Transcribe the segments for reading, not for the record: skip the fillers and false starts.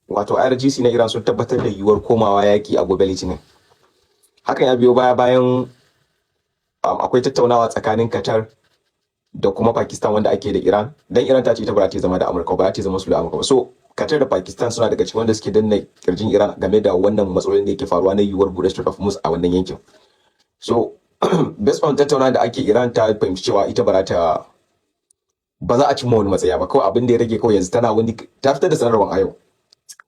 wato IRGC na Iran sun tabbatar da yiwuwar komawa yaki a gobe Litinin. Hakan ya biyo bayan akwai tattaunawa tsakanin Qatar da kuma Pakistan wanda ake da Iran, dan Iran ta ce ita ba za ta zama da Amurka ba, ta zama su da Amurka ba. So Qatar da Pakistan suna daga cikin wanda suke danna kirjin Iran game da wannan matsalolin da yake faruwa na yiwuwar bude Strait of Hormuz a wannan yankin. So based on tattaunawa da ake, Iran ta fahimci cewa ita ba za a cimma wani matsaya ba, kawai abin da ya rage kawai yanzu ta fitar da sanarwar a yau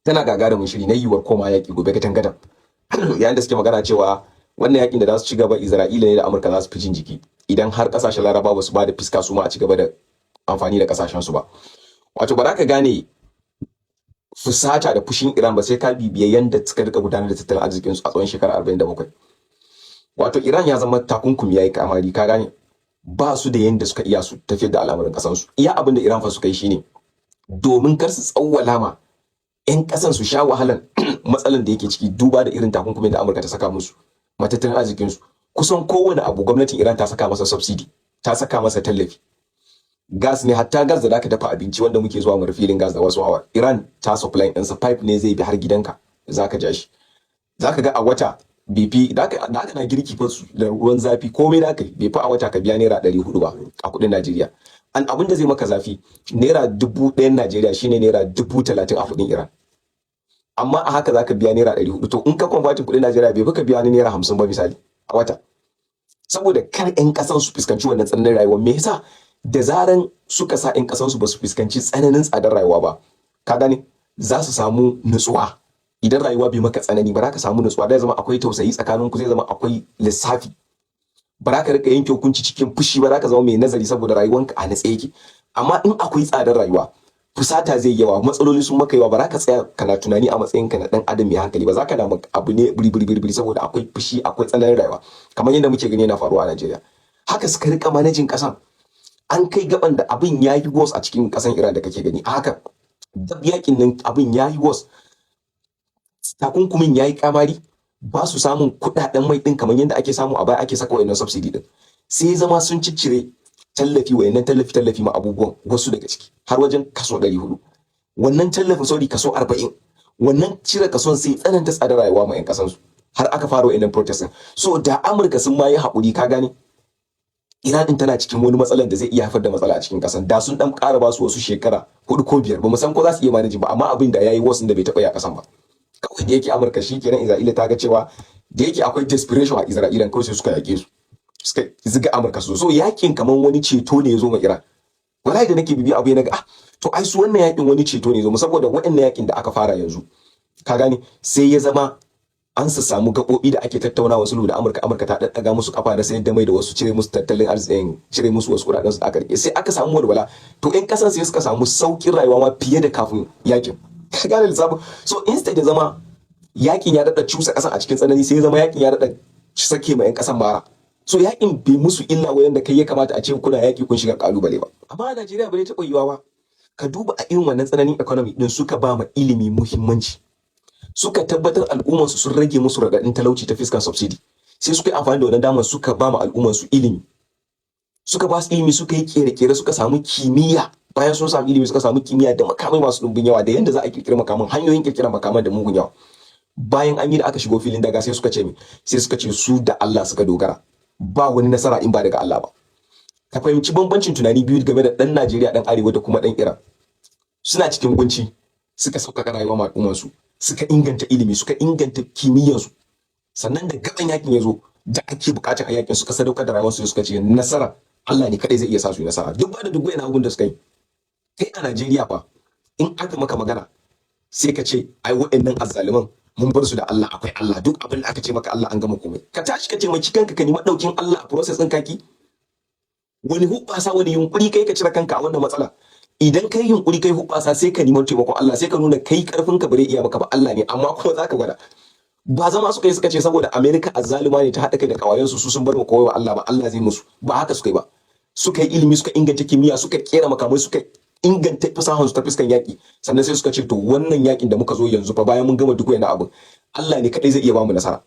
tana gagarumin shiri na yiwuwar koma yaki gobe gadan yayin da suke magana cewa wannan yakin da za su ci gaba Isra'ila ne da Amurka za su fi jin jiki idan har kasashen Laraba ba su ba da fiska su ma a ci gaba da amfani da kasashen su ba. Wato ba za ka gane fusata da fushin Iran ba sai ka bibiye yanda suka rika gudanar da tattalin arzikin su a tsawon shekara 47. Wato Iran ya zama takunkumi yayi kamari, ka gane ba su da yanda suka iya su tafiyar da al'amuran kasan su. Iya abin da Iran fa suka yi shine domin kar su tsawwala ma 'yan kasan su sha wahalan matsalan da yake ciki, duba da irin takunkumin da Amurka ta saka musu matattalin arzikin su. Kusan kowane abu gwamnatin Iran ta saka masa subsidy, ta saka masa tallafi. Gas ne, hatta gas da zaka dafa abinci wanda muke zuwa mu refilling gas da wasu hawa, Iran ta supply ɗinsa, pipe ne zai bi har gidanka zaka ja shi. Zaka ga a wata BP da aka na girki fa da ruwan zafi komai da aka bai fi a wata ka biya naira 400 ba a kudin Najeriya. An abin da zai maka zafi naira 1000 Najeriya shine naira 30,000 a kudin Iran. Amma a haka zaka biya naira 400, to in ka convertin kudin Najeriya bai fi ka biya naira 50 ba misali a wata. Saboda kar 'yan kasan su fuskanci wannan tsananin rayuwa, me yasa da zaran suka sa 'yan kasan su ba su fuskanci tsananin tsadar rayuwa ba, ka gane za su samu nutsuwa. Idan rayuwa bai maka tsanani ba za ka samu nutsuwa, da zama akwai tausayi tsakanin ku, zai zama akwai lissafi, ba za ka rika yanke hukunci cikin fushi ba, za ka zama mai nazari saboda rayuwanka a natse yake. Amma in akwai tsadar rayuwa, fusata zai yawa, matsaloli sun maka yawa, ba za ka tsaya kana tunani a matsayinka na dan adam mai hankali ba, za ka na abu ne biri saboda akwai fushi, akwai tsananin rayuwa, kamar yadda muke gani yana faruwa a Najeriya. Haka suka rika manajin kasan, an kai gaban da abin ya yi worse a cikin kasan Iran da kake gani. A haka dab yakin nan abin ya yi worse, takunkumin ya yi kamari, ba su samun kudaden mai din kamar yadda ake samu a baya ake saka wayannan subsidy din, sai zama sun ciccire tallafi, wayannan tallafi ma abubuwan wasu daga ciki har wajen kaso 400, wannan tallafin sauri kaso 40, wannan cire kason sai tsananta tsadar rayuwa ma 'yan kasan su, har aka fara wayannan protest. So da Amurka sun ma yi haƙuri, ka gane Iran din tana cikin wani matsalar da zai iya haifar da matsala a cikin kasan, da sun dan ƙara ba su wasu shekara 4 ko 5, ba mu san ko za su iya manage ba, amma abin da yayi wasu da bai taɓa yi a kasan ba. Kawai da yake Amurka shi kenan Isra'ila ta ga cewa da yake akwai desperation a Isra'ila, kawai sai suka yake su, suka ziga Amurka so yakin kamar wani ceto ne ya zo ma Iran. Wallahi da nake bibi abu ya naga to ai su wannan yakin wani ceto ne ya zo mu, saboda waɗannan yakin da aka fara yanzu, ka gane sai ya zama an samu gaɓoɓi da ake tattaunawa sulhu da Amurka ta daddaga musu kafa da sayar da mai da wasu, cire musu tattalin arzikin, cire musu wasu kuɗaɗen su da aka rike, sai aka samu walwala. To ƴan ƙasan sai suka samu saukin rayuwa ma fiye da kafin yakin, ka gane lissafin. So instead ya zama yakin ya dada cusa kasan a cikin tsanani, sai ya zama yakin ya dada sake ma 'yan kasan mara. So yakin bai musu illa wayan da kai ya kamata a ce kuna yaki kun shiga kalubale ba. Amma a Najeriya bai taɓa yiwa ba. Ka duba a irin wannan tsananin economy din suka ba ma ilimi muhimmanci, suka tabbatar al'umman su sun rage musu radadin talauci ta fiskan subsidy, sai suka yi amfani da wannan damar suka ba ma al'umman su ilimi, suka ba su ilimi, suka yi kere-kere, suka samu kimiyya. Bayan sun samu ilimi suka samu kimiyya da makamai masu dumbin yawa, da yanda za a kirkira makaman, hanyoyin kirkira makaman da mugun yawa. Bayan an yi da aka shigo filin daga sai suka ce su da Allah suka dogara, ba wani nasara in ba daga Allah ba. Ka fahimci bambancin tunani biyu game da dan Najeriya, dan Arewa da kuma dan Iran. Suna cikin kunci, suka sauƙaƙa rayuwa ma al'umman su, suka inganta ilimi, suka inganta kimiyyar su. Sannan da gaban yakin ya zo da ake buƙatar a yakin, suka sadaukar da rayuwar su, suka ce nasara Allah ne kadai zai iya sa su yi nasara. Duk ba da duk wani abun da suka yi. Kai a Najeriya fa in aka maka magana sai ka ce ai waɗannan azzaliman mun bar su da Allah, akwai Allah, duk abin da aka ce maka Allah an gama komai. Ka tashi ka taimaki kanka, ka nemi ɗaukin Allah a process ɗin kaki. Wani hubbasa, wani yunkuri kai ka cire kanka a wannan matsala. Idan kai yunkuri kai hubbasa sai ka nemi taimakon Allah, sai ka nuna kai karfin ka bare iya maka ba, Allah ne, amma kuma zaka gwada. Ba zama suka yi suka ce saboda America azzaluma ne ta haɗa kai da kawayensu su sun bar mu kowa Allah ba, Allah zai musu. Ba haka suka yi ba. Suka yi ilimi, suka inganta kimiyya, suka kera makamai, suka inganta fasahar su ta fiskan yaki, sannan sai suka ce to wannan yakin da muka zo yanzu fa bayan mun gama duk wani abin, Allah ne kadai zai iya ba mu nasara.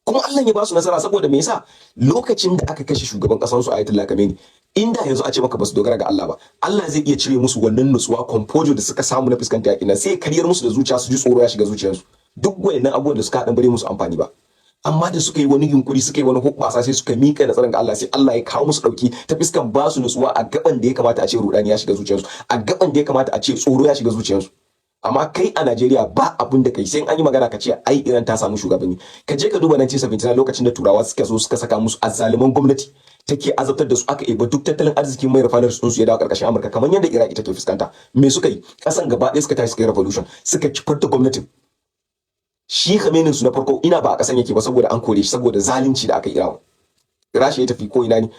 Kuma Allah ya ba su nasara saboda me yasa lokacin da aka kashe shugaban kasar su Ayatollah Khamenei, inda yanzu a ce maka basu dogara ga Allah ba, Allah zai iya cire musu wannan nutsuwa composure da suka samu na fuskanta yaƙi nan, sai ya karyar musu da zuciya su ji tsoro ya shiga zuciyarsu, duk wayannan abubuwan da suka haɗa bare musu amfani ba. Amma da suka yi wani yunkuri, suka yi wani hoɓɓasa, sai suka mika nasarar ga Allah, sai Allah ya kawo musu ɗauki ta fiskan ba su nutsuwa a gaban da ya kamata a ce rudani ya shiga zuciyarsu, a gaban da ya kamata a ce tsoro ya shiga zuciyarsu. Amma kai a Najeriya ba abun da kai, sai an yi magana ka ce ai Iran ta samu shugabanni. Ka je ka duba 1979 lokacin da Turawa suka zo suka saka musu azzaluman gwamnati take azabtar da su, aka eba duk tattalin arzikin mai refineries sun su ya dawo karkashin Amurka kamar yadda Iraki take fuskanta. Me suka yi? Kasan gaba ɗaya suka tashi suka yi revolution, suka kifar da gwamnatin. Shi Khamenei su na farko ina ba a kasan yake ba saboda an kore shi saboda zalunci da aka yi Iran. Rashi ya tafi ko ina ne.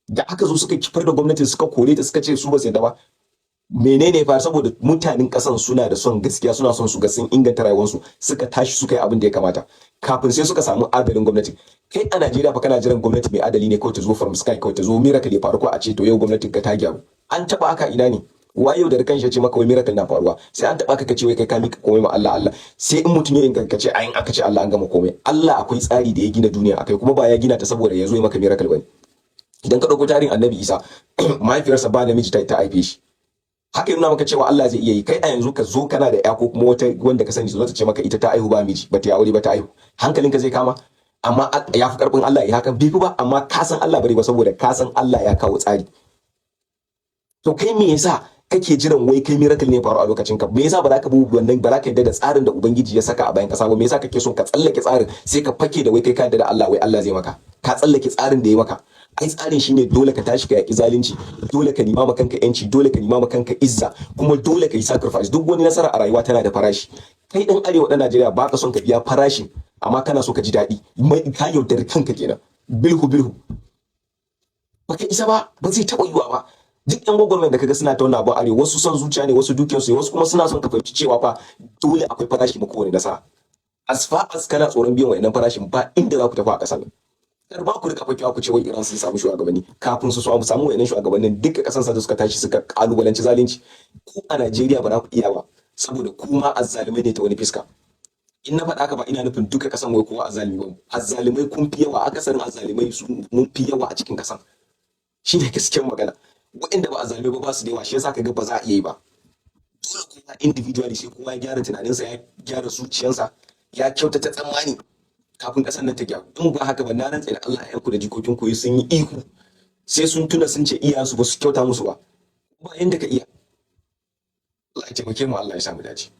Da aka zo suka kifar da gwamnatin, suka kore ta, suka ce su ba su yadda ba. Menene ya faru? Saboda mutanen kasan suna da son gaskiya, suna son su ga sun inganta rayuwarsu, suka tashi suka yi abin da ya kamata kafin sai suka samu adalin gwamnati. Kai a Najeriya fa kana jiran gwamnati mai adali ne kawai ta zo from sky, kawai ta zo miracle ya faru ko a ce to yau gwamnatin ka ta gyaru. An taba aka ina ne? Wa yau da kan shi ya ce maka wai miracle na faruwa, sai an taba ka ce wai kai ka mika komai ma Allah Allah, sai in mutum ya inganta ce ayin aka ce Allah an gama komai. Allah akwai tsari da ya gina duniya akai, kuma ba ya gina ta saboda ya zo ya maka miracle bane. Idan ka dauko tarihin Annabi Isa, mahaifiyarsa ba namiji ta haife shi, haka yana maka cewa Allah zai iya yi. Kai a yanzu ka zo kana da ya ko kuma wata wanda ka sani zo ta ce maka ita ta aihu ba miji, ba ta yi aure ba ta aihu, hankalinka zai kama? Amma ya fi karfin Allah ya haka bai fi ba, amma ka san Allah bari ba saboda ka san Allah ya kawo tsari. To kai me yasa kake jiran wai kai miracle ne faru a lokacin ka? Me yasa ba za ka bi wannan, ba za ka yadda da tsarin da Ubangiji ya saka a bayan kasa ba? Me yasa kake son ka tsallake tsarin sai ka fake da wai kai ka yadda da Allah, wai Allah zai maka? Ka tsallake tsarin da ya maka. Ai tsarin shine dole ka tashi ka yaki zalunci, dole ka nima ma kanka yanci, dole ka nima ma kanka izza, kuma dole ka yi sacrifice. Duk wani nasara a rayuwa tana da farashi. Kai dan arewa dan Najeriya ba ka son ka biya farashin, amma kana so ka ji daɗi. Mai ka yaudar kanka kenan. Bilhu baka isa ba zai taɓa yiwa ba. Duk yan gwagwarmayar da kaga suna tauna ba arewa, wasu son zuciya ne, wasu dukiyarsu ne, wasu kuma suna son ka fahimci cewa fa dole akwai farashi ma kowane nasara. As far as kana tsoron biyan wa'annan farashin, ba inda za ku tafi a ƙasar nan. Kar ba ku rika fakewa ku ce wai Iran sun samu shugabanni. Kafin su samu wa'annan shugabannin, duka ƙasar sa suka tashi suka kalubalanci zalunci. Ku a Najeriya ba za ku iya ba, saboda kuma azzalumai ne ta wani fiska. In na faɗa ka ba ina nufin duka ƙasan wai kowa azzalumi ba. Azzalumai kun fi yawa, akasarin azzalumai su mun fi yawa a cikin ƙasan. Shi ne gaskiyar magana. Waɗanda ba azzalumai ba su da yawa, shi yasa kaga ba za a iya yi ba. Dole kowa individually sai kowa ya gyara tunaninsa, ya gyara zuciyarsa, ya kyautata tsammani kafin ƙasar nan ta gyaru. In ba haka ba, na rantse da Allah, ya ku da jikokin koyi sun yi ihu, sai sun tuna sun ce iyayensu ba su kyauta musu ba. Ba yanda ka iya. Allah ya taimake mu, Allah ya samu dace.